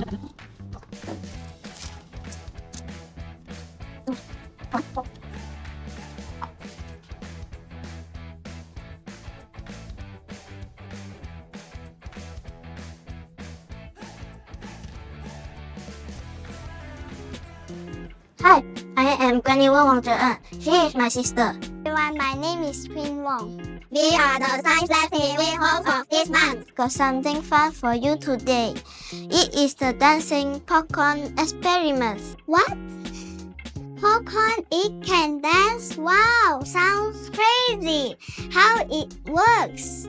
Hi, I am Gwenevere Wong. She is my sister. Everyone, my name is Quinn Wong. We are the Science Lab TV host of this month. Got something fun for you today. It is the dancing popcorn experiment. What? Popcorn, it can dance? Wow, sounds crazy. How it works?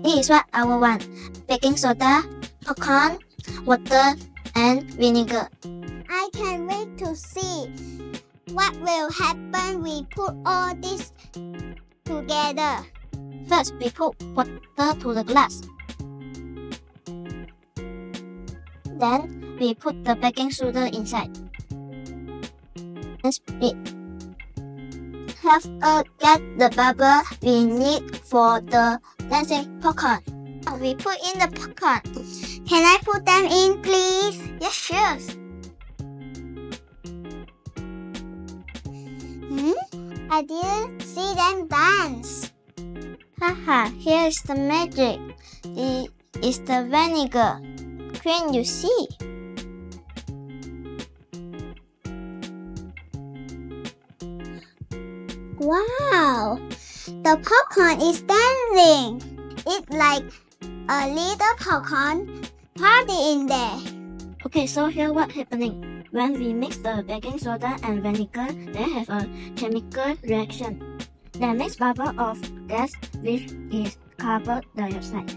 This is what I want. Baking soda, popcorn, water, and vinegar. I can't wait to see what will happen we put all this together. First, we put water to the glass. Then, we put the baking soda inside. And split. Have a get the bubble we need for the dancing popcorn. Now we put in the popcorn. Can I put them in, please? Yes, sure. I didn't see them dance. Haha, here is the magic. It is the vinegar. Can you see? Wow, the popcorn is dancing. It's like a little popcorn party in there. Okay, so here what happening. When we mix the baking soda and vinegar, they have a chemical reaction. They makes bubble of gas, which is carbon dioxide.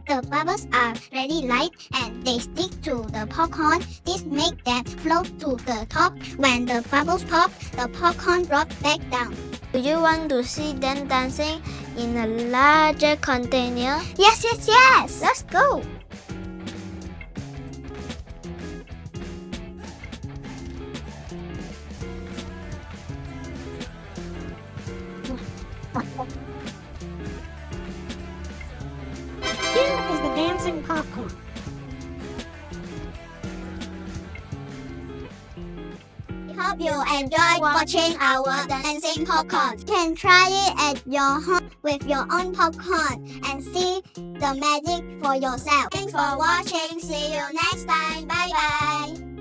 The bubbles are very light and they stick to the popcorn. This makes them float to the top. When the bubbles pop, the popcorn drops back down. Do you want to see them dancing in a larger container? Yes, yes, yes. Let's go. Here is the dancing popcorn. Hope you enjoy watching our dancing popcorn. You can try it at your home with your own popcorn and see the magic for yourself. Thanks for watching. See you next time. Bye bye.